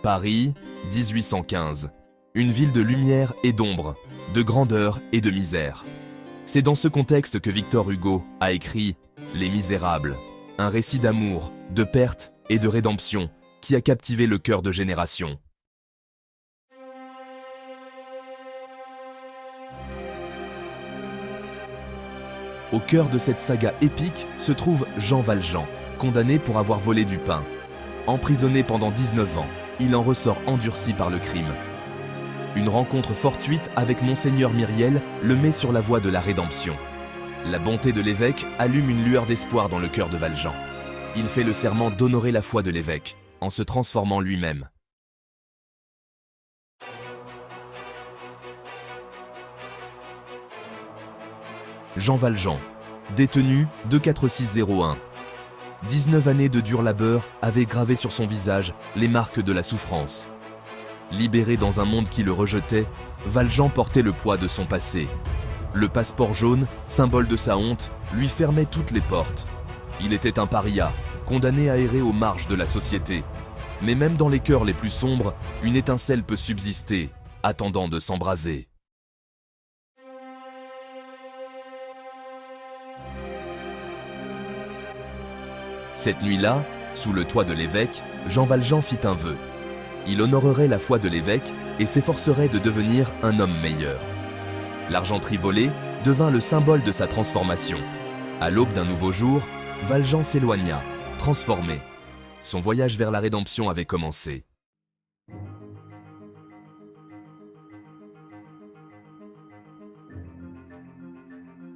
Paris, 1815. Une ville de lumière et d'ombre, de grandeur et de misère. C'est dans ce contexte que Victor Hugo a écrit « Les Misérables », un récit d'amour, de perte et de rédemption qui a captivé le cœur de générations. Au cœur de cette saga épique se trouve Jean Valjean, condamné pour avoir volé du pain. Emprisonné pendant 19 ans, il en ressort endurci par le crime. Une rencontre fortuite avec Monseigneur Myriel le met sur la voie de la rédemption. La bonté de l'évêque allume une lueur d'espoir dans le cœur de Valjean. Il fait le serment d'honorer la foi de l'évêque, en se transformant lui-même. Jean Valjean, détenu 24601. 19 années de dur labeur avaient gravé sur son visage les marques de la souffrance. Libéré dans un monde qui le rejetait, Valjean portait le poids de son passé. Le passeport jaune, symbole de sa honte, lui fermait toutes les portes. Il était un paria, condamné à errer aux marges de la société. Mais même dans les cœurs les plus sombres, une étincelle peut subsister, attendant de s'embraser. Cette nuit-là, sous le toit de l'évêque, Jean Valjean fit un vœu. Il honorerait la foi de l'évêque et s'efforcerait de devenir un homme meilleur. L'argenterie volée devint le symbole de sa transformation. À l'aube d'un nouveau jour, Valjean s'éloigna, transformé. Son voyage vers la rédemption avait commencé.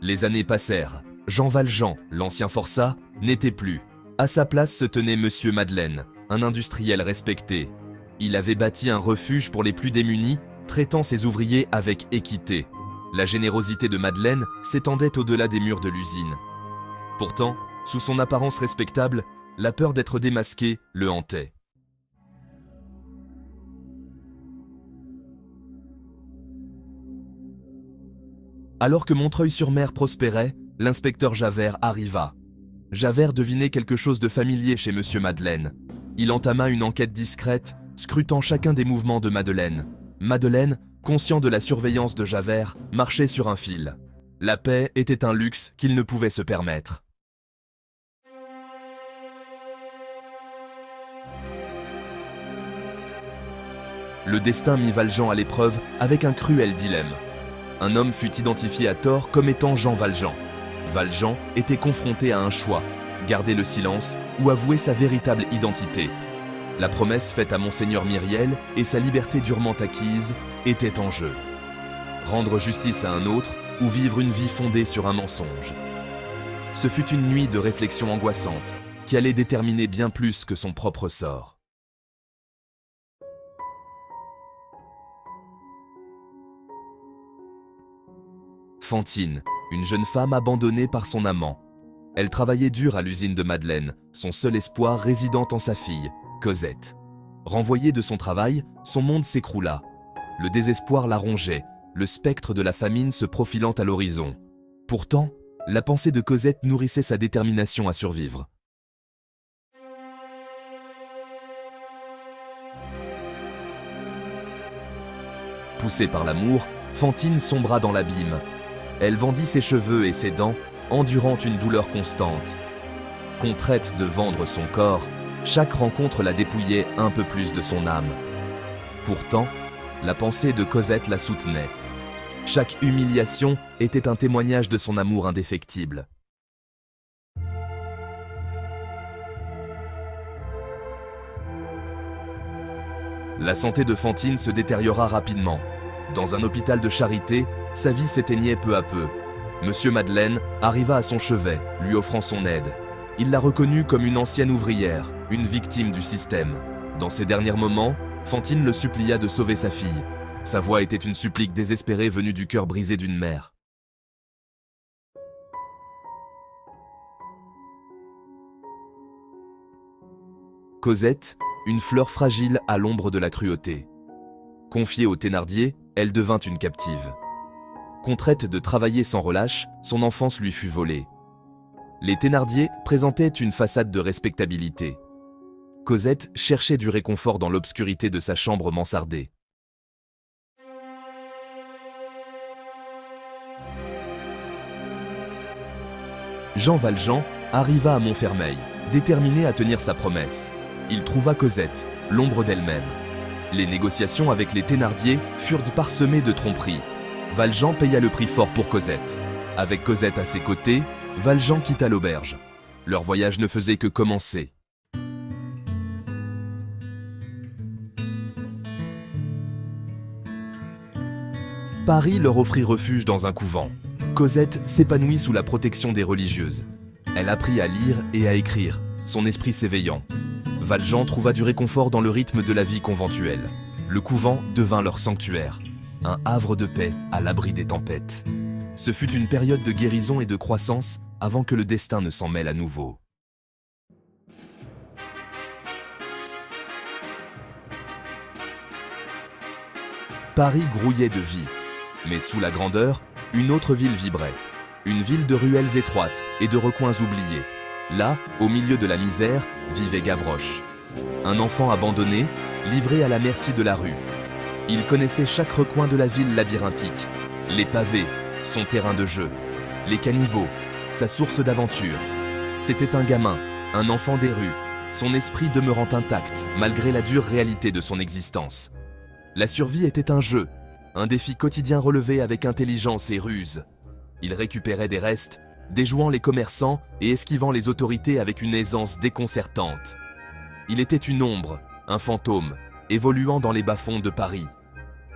Les années passèrent. Jean Valjean, l'ancien forçat, n'était plus. À sa place se tenait Monsieur Madeleine, un industriel respecté. Il avait bâti un refuge pour les plus démunis, traitant ses ouvriers avec équité. La générosité de Madeleine s'étendait au-delà des murs de l'usine. Pourtant, sous son apparence respectable, la peur d'être démasqué le hantait. Alors que Montreuil-sur-Mer prospérait, l'inspecteur Javert arriva. Javert devinait quelque chose de familier chez Monsieur Madeleine. Il entama une enquête discrète, scrutant chacun des mouvements de Madeleine. Madeleine, conscient de la surveillance de Javert, marchait sur un fil. La paix était un luxe qu'il ne pouvait se permettre. Le destin mit Valjean à l'épreuve avec un cruel dilemme. Un homme fut identifié à tort comme étant Jean Valjean. Valjean était confronté à un choix, garder le silence ou avouer sa véritable identité. La promesse faite à Monseigneur Myriel et sa liberté durement acquise étaient en jeu. Rendre justice à un autre ou vivre une vie fondée sur un mensonge. Ce fut une nuit de réflexion angoissante qui allait déterminer bien plus que son propre sort. Fantine, une jeune femme abandonnée par son amant. Elle travaillait dur à l'usine de Madeleine, son seul espoir résidant en sa fille, Cosette. Renvoyée de son travail, son monde s'écroula. Le désespoir la rongeait, le spectre de la famine se profilant à l'horizon. Pourtant, la pensée de Cosette nourrissait sa détermination à survivre. Poussée par l'amour, Fantine sombra dans l'abîme. Elle vendit ses cheveux et ses dents, endurant une douleur constante. Contrainte de vendre son corps, chaque rencontre la dépouillait un peu plus de son âme. Pourtant, la pensée de Cosette la soutenait. Chaque humiliation était un témoignage de son amour indéfectible. La santé de Fantine se détériora rapidement. Dans un hôpital de charité, sa vie s'éteignait peu à peu. Monsieur Madeleine arriva à son chevet, lui offrant son aide. Il la reconnut comme une ancienne ouvrière, une victime du système. Dans ses derniers moments, Fantine le supplia de sauver sa fille. Sa voix était une supplique désespérée venue du cœur brisé d'une mère. Cosette, une fleur fragile à l'ombre de la cruauté. Confiée aux Thénardier, elle devint une captive. Contrainte de travailler sans relâche, son enfance lui fut volée. Les Thénardier présentaient une façade de respectabilité. Cosette cherchait du réconfort dans l'obscurité de sa chambre mansardée. Jean Valjean arriva à Montfermeil, déterminé à tenir sa promesse. Il trouva Cosette, l'ombre d'elle-même. Les négociations avec les Thénardier furent parsemées de tromperies. Valjean paya le prix fort pour Cosette. Avec Cosette à ses côtés, Valjean quitta l'auberge. Leur voyage ne faisait que commencer. Paris leur offrit refuge dans un couvent. Cosette s'épanouit sous la protection des religieuses. Elle apprit à lire et à écrire, son esprit s'éveillant. Valjean trouva du réconfort dans le rythme de la vie conventuelle. Le couvent devint leur sanctuaire, un havre de paix à l'abri des tempêtes. Ce fut une période de guérison et de croissance avant que le destin ne s'en mêle à nouveau. Paris grouillait de vie, mais sous la grandeur, une autre ville vibrait. Une ville de ruelles étroites et de recoins oubliés. Là, au milieu de la misère, vivait Gavroche. Un enfant abandonné, livré à la merci de la rue. Il connaissait chaque recoin de la ville labyrinthique. Les pavés, son terrain de jeu. Les caniveaux, sa source d'aventure. C'était un gamin, un enfant des rues, son esprit demeurant intact malgré la dure réalité de son existence. La survie était un jeu, un défi quotidien relevé avec intelligence et ruse. Il récupérait des restes, déjouant les commerçants et esquivant les autorités avec une aisance déconcertante. Il était une ombre, un fantôme, évoluant dans les bas-fonds de Paris.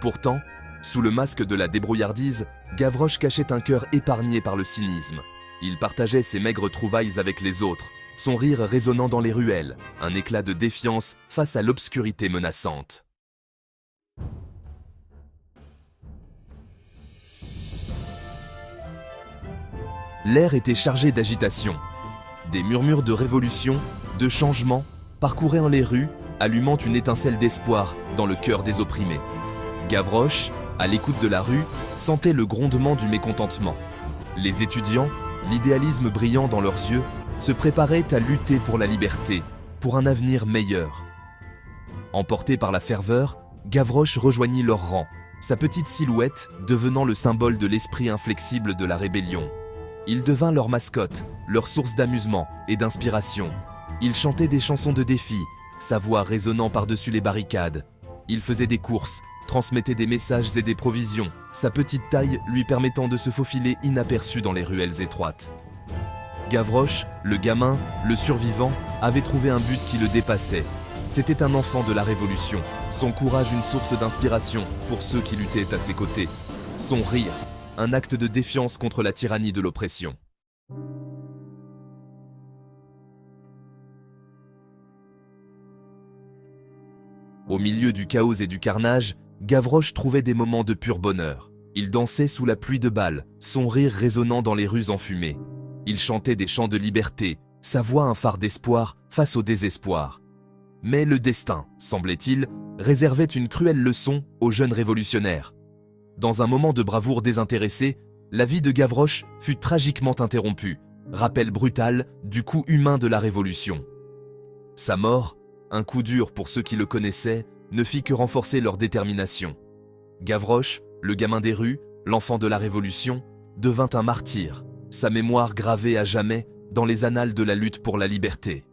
Pourtant, sous le masque de la débrouillardise, Gavroche cachait un cœur épargné par le cynisme. Il partageait ses maigres trouvailles avec les autres, son rire résonnant dans les ruelles, un éclat de défiance face à l'obscurité menaçante. L'air était chargé d'agitation. Des murmures de révolution, de changement, parcouraient les rues, allumant une étincelle d'espoir dans le cœur des opprimés. Gavroche, à l'écoute de la rue, sentait le grondement du mécontentement. Les étudiants, l'idéalisme brillant dans leurs yeux, se préparaient à lutter pour la liberté, pour un avenir meilleur. Emporté par la ferveur, Gavroche rejoignit leur rang, sa petite silhouette devenant le symbole de l'esprit inflexible de la rébellion. Il devint leur mascotte, leur source d'amusement et d'inspiration. Il chantait des chansons de défi, sa voix résonnant par-dessus les barricades. Il faisait des courses, transmettait des messages et des provisions, sa petite taille lui permettant de se faufiler inaperçu dans les ruelles étroites. Gavroche, le gamin, le survivant, avait trouvé un but qui le dépassait. C'était un enfant de la Révolution, son courage une source d'inspiration pour ceux qui luttaient à ses côtés. Son rire, un acte de défiance contre la tyrannie de l'oppression. Au milieu du chaos et du carnage, Gavroche trouvait des moments de pur bonheur. Il dansait sous la pluie de balles, son rire résonnant dans les rues enfumées. Il chantait des chants de liberté, sa voix un phare d'espoir face au désespoir. Mais le destin, semblait-il, réservait une cruelle leçon aux jeunes révolutionnaires. Dans un moment de bravoure désintéressée, la vie de Gavroche fut tragiquement interrompue, rappel brutal du coût humain de la Révolution. Sa mort, un coup dur pour ceux qui le connaissaient, ne fit que renforcer leur détermination. Gavroche, le gamin des rues, l'enfant de la Révolution, devint un martyr, sa mémoire gravée à jamais dans les annales de la lutte pour la liberté.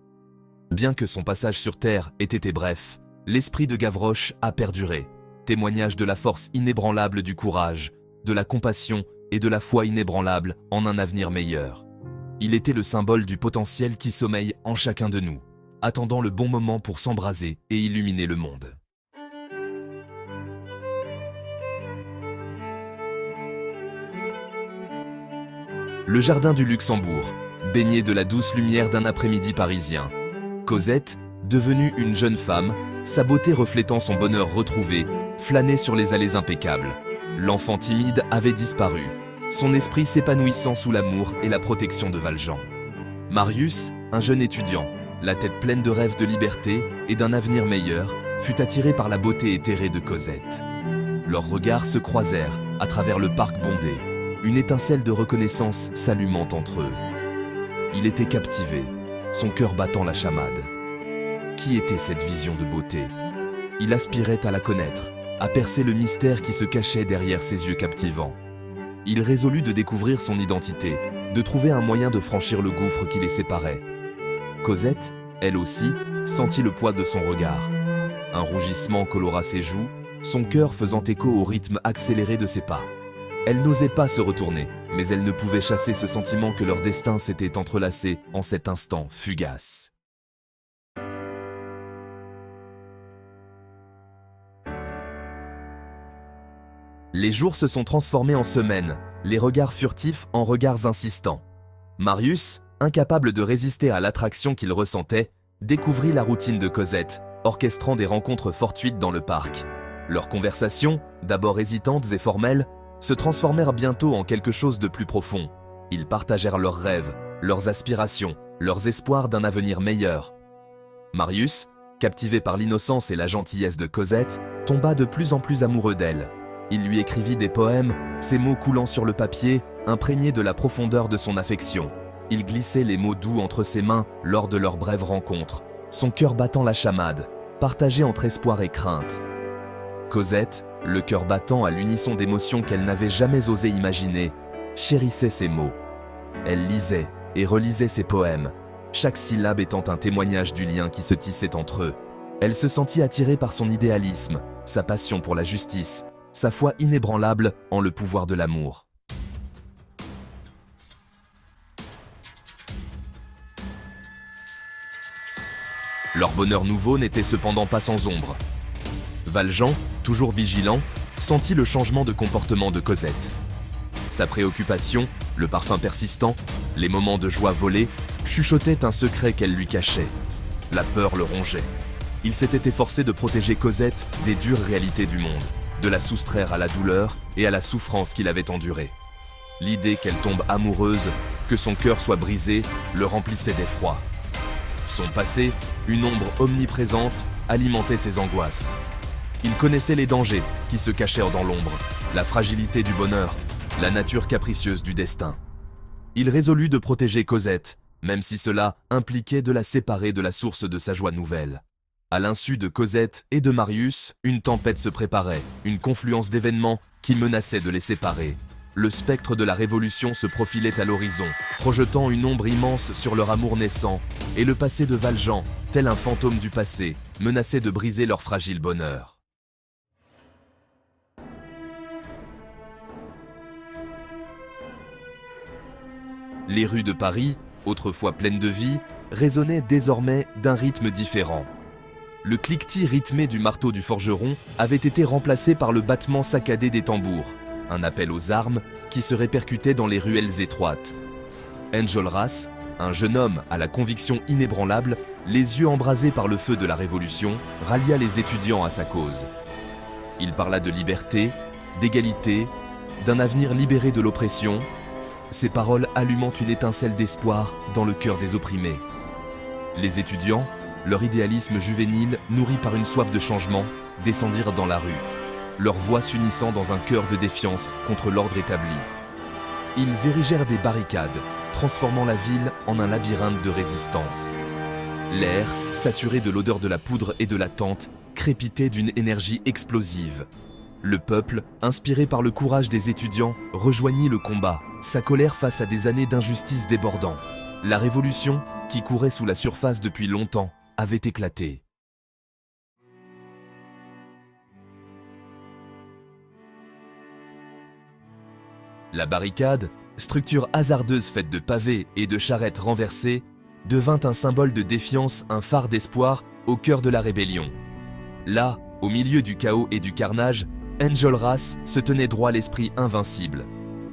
Bien que son passage sur Terre ait été bref, l'esprit de Gavroche a perduré, témoignage de la force inébranlable du courage, de la compassion et de la foi inébranlable en un avenir meilleur. Il était le symbole du potentiel qui sommeille en chacun de nous, attendant le bon moment pour s'embraser et illuminer le monde. Le jardin du Luxembourg, baigné de la douce lumière d'un après-midi parisien. Cosette, devenue une jeune femme, sa beauté reflétant son bonheur retrouvé, flânait sur les allées impeccables. L'enfant timide avait disparu, son esprit s'épanouissant sous l'amour et la protection de Valjean. Marius, un jeune étudiant, la tête pleine de rêves de liberté et d'un avenir meilleur, fut attiré par la beauté éthérée de Cosette. Leurs regards se croisèrent à travers le parc bondé, une étincelle de reconnaissance s'allumant entre eux. Il était captivé, son cœur battant la chamade. Qui était cette vision de beauté? Il aspirait à la connaître, à percer le mystère qui se cachait derrière ses yeux captivants. Il résolut de découvrir son identité, de trouver un moyen de franchir le gouffre qui les séparait. Cosette, elle aussi, sentit le poids de son regard. Un rougissement colora ses joues, son cœur faisant écho au rythme accéléré de ses pas. Elle n'osait pas se retourner, mais elle ne pouvait chasser ce sentiment que leur destin s'était entrelacé en cet instant fugace. Les jours se sont transformés en semaines, les regards furtifs en regards insistants. Marius, incapable de résister à l'attraction qu'il ressentait, découvrit la routine de Cosette, orchestrant des rencontres fortuites dans le parc. Leurs conversations, d'abord hésitantes et formelles, se transformèrent bientôt en quelque chose de plus profond. Ils partagèrent leurs rêves, leurs aspirations, leurs espoirs d'un avenir meilleur. Marius, captivé par l'innocence et la gentillesse de Cosette, tomba de plus en plus amoureux d'elle. Il lui écrivit des poèmes, ses mots coulant sur le papier, imprégnés de la profondeur de son affection. Il glissait les mots doux entre ses mains lors de leur brève rencontre, son cœur battant la chamade, partagé entre espoir et crainte. Cosette, le cœur battant à l'unisson d'émotions qu'elle n'avait jamais osé imaginer, chérissait ces mots. Elle lisait et relisait ses poèmes, chaque syllabe étant un témoignage du lien qui se tissait entre eux. Elle se sentit attirée par son idéalisme, sa passion pour la justice, sa foi inébranlable en le pouvoir de l'amour. Leur bonheur nouveau n'était cependant pas sans ombre. Valjean, toujours vigilant, sentit le changement de comportement de Cosette. Sa préoccupation, le parfum persistant, les moments de joie volés, chuchotaient un secret qu'elle lui cachait. La peur le rongeait. Il s'était efforcé de protéger Cosette des dures réalités du monde, de la soustraire à la douleur et à la souffrance qu'il avait endurée. L'idée qu'elle tombe amoureuse, que son cœur soit brisé, le remplissait d'effroi. Son passé, une ombre omniprésente, alimentait ses angoisses. Il connaissait les dangers qui se cachèrent dans l'ombre, la fragilité du bonheur, la nature capricieuse du destin. Il résolut de protéger Cosette, même si cela impliquait de la séparer de la source de sa joie nouvelle. À l'insu de Cosette et de Marius, une tempête se préparait, une confluence d'événements qui menaçaient de les séparer. Le spectre de la Révolution se profilait à l'horizon, projetant une ombre immense sur leur amour naissant, et le passé de Valjean, tel un fantôme du passé, menaçait de briser leur fragile bonheur. Les rues de Paris, autrefois pleines de vie, résonnaient désormais d'un rythme différent. Le cliquetis rythmé du marteau du forgeron avait été remplacé par le battement saccadé des tambours, un appel aux armes qui se répercutait dans les ruelles étroites. Enjolras, un jeune homme à la conviction inébranlable, les yeux embrasés par le feu de la Révolution, rallia les étudiants à sa cause. Il parla de liberté, d'égalité, d'un avenir libéré de l'oppression, ses paroles allumant une étincelle d'espoir dans le cœur des opprimés. Les étudiants, leur idéalisme juvénile nourri par une soif de changement, descendirent dans la rue, leurs voix s'unissant dans un chœur de défiance contre l'ordre établi. Ils érigèrent des barricades, transformant la ville en un labyrinthe de résistance. L'air, saturé de l'odeur de la poudre et de la tente, crépitait d'une énergie explosive. Le peuple, inspiré par le courage des étudiants, rejoignit le combat, sa colère face à des années d'injustice débordant. La révolution, qui courait sous la surface depuis longtemps, avait éclaté. La barricade, structure hasardeuse faite de pavés et de charrettes renversées, devint un symbole de défiance, un phare d'espoir au cœur de la rébellion. Là, au milieu du chaos et du carnage, Enjolras se tenait droit l'esprit invincible.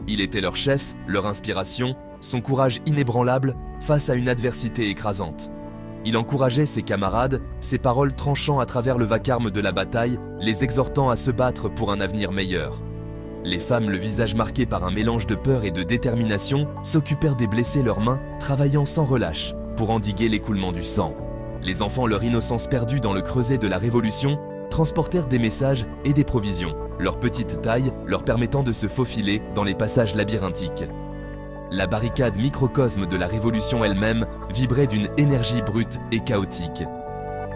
Il était leur chef, leur inspiration, son courage inébranlable face à une adversité écrasante. Il encourageait ses camarades, ses paroles tranchant à travers le vacarme de la bataille, les exhortant à se battre pour un avenir meilleur. Les femmes, le visage marqué par un mélange de peur et de détermination, s'occupèrent des blessés leurs mains, travaillant sans relâche pour endiguer l'écoulement du sang. Les enfants, leur innocence perdue dans le creuset de la Révolution, transportèrent des messages et des provisions, leur petite taille leur permettant de se faufiler dans les passages labyrinthiques. La barricade microcosme de la Révolution elle-même vibrait d'une énergie brute et chaotique.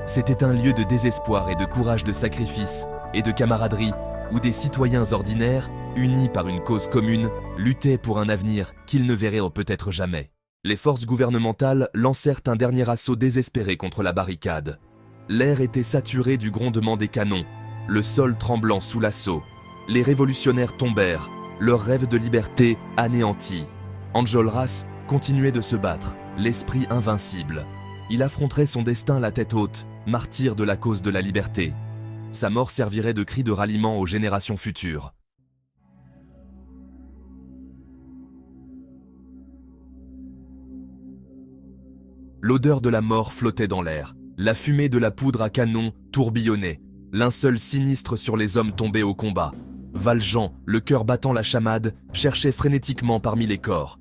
C'était un lieu de désespoir et de courage, de sacrifice et de camaraderie, où des citoyens ordinaires, unis par une cause commune, luttaient pour un avenir qu'ils ne verraient peut-être jamais. Les forces gouvernementales lancèrent un dernier assaut désespéré contre la barricade. L'air était saturé du grondement des canons, le sol tremblant sous l'assaut. Les révolutionnaires tombèrent, leur rêve de liberté anéanti. Enjolras continuait de se battre, l'esprit invincible. Il affronterait son destin la tête haute, martyr de la cause de la liberté. Sa mort servirait de cri de ralliement aux générations futures. L'odeur de la mort flottait dans l'air. La fumée de la poudre à canon tourbillonnait. Linceul sinistre sur les hommes tombés au combat. Valjean, le cœur battant la chamade, cherchait frénétiquement parmi les corps.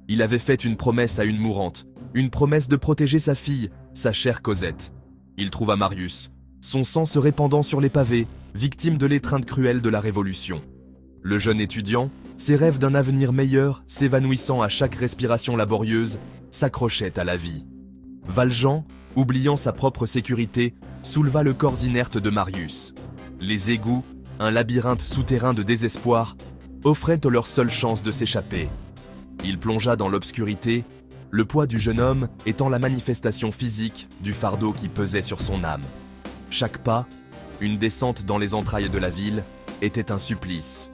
Il avait fait une promesse à une mourante, une promesse de protéger sa fille, sa chère Cosette. Il trouva Marius, son sang se répandant sur les pavés, victime de l'étreinte cruelle de la Révolution. Le jeune étudiant, ses rêves d'un avenir meilleur, s'évanouissant à chaque respiration laborieuse, s'accrochait à la vie. Valjean, oubliant sa propre sécurité, souleva le corps inerte de Marius. Les égouts, un labyrinthe souterrain de désespoir, offraient leur seule chance de s'échapper. Il plongea dans l'obscurité, le poids du jeune homme étant la manifestation physique du fardeau qui pesait sur son âme. Chaque pas, une descente dans les entrailles de la ville, était un supplice.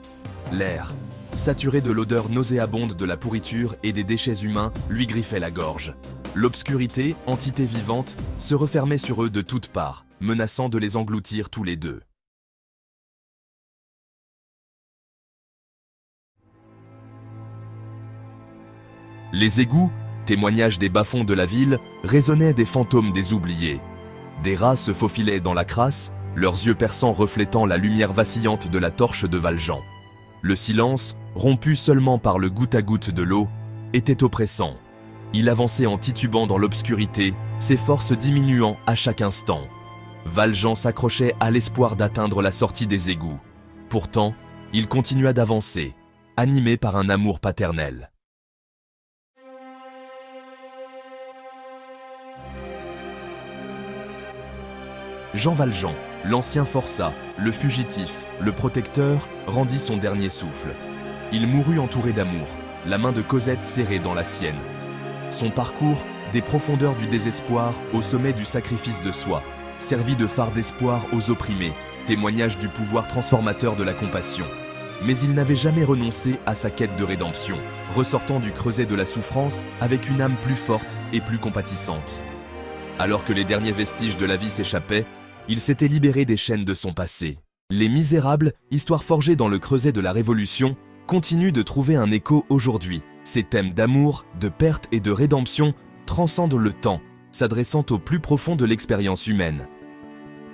L'air, saturé de l'odeur nauséabonde de la pourriture et des déchets humains, lui griffait la gorge. L'obscurité, entité vivante, se refermait sur eux de toutes parts, menaçant de les engloutir tous les deux. Les égouts, témoignage des bas-fonds de la ville, résonnaient des fantômes des oubliés. Des rats se faufilaient dans la crasse, leurs yeux perçants reflétant la lumière vacillante de la torche de Valjean. Le silence, rompu seulement par le goutte à goutte de l'eau, était oppressant. Il avançait en titubant dans l'obscurité, ses forces diminuant à chaque instant. Valjean s'accrochait à l'espoir d'atteindre la sortie des égouts. Pourtant, il continua d'avancer, animé par un amour paternel. Jean Valjean, l'ancien forçat, le fugitif, le protecteur, rendit son dernier souffle. Il mourut entouré d'amour, la main de Cosette serrée dans la sienne. Son parcours, des profondeurs du désespoir au sommet du sacrifice de soi, servit de phare d'espoir aux opprimés, témoignage du pouvoir transformateur de la compassion. Mais il n'avait jamais renoncé à sa quête de rédemption, ressortant du creuset de la souffrance avec une âme plus forte et plus compatissante. Alors que les derniers vestiges de la vie s'échappaient, il s'était libéré des chaînes de son passé. Les Misérables, histoire forgée dans le creuset de la Révolution, continuent de trouver un écho aujourd'hui. Ces thèmes d'amour, de perte et de rédemption transcendent le temps, s'adressant au plus profond de l'expérience humaine.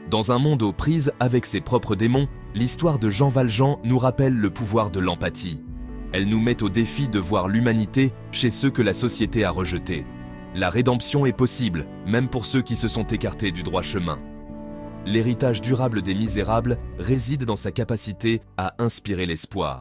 Dans un monde aux prises avec ses propres démons, l'histoire de Jean Valjean nous rappelle le pouvoir de l'empathie. Elle nous met au défi de voir l'humanité chez ceux que la société a rejetés. La rédemption est possible, même pour ceux qui se sont écartés du droit chemin. L'héritage durable des Misérables réside dans sa capacité à inspirer l'espoir.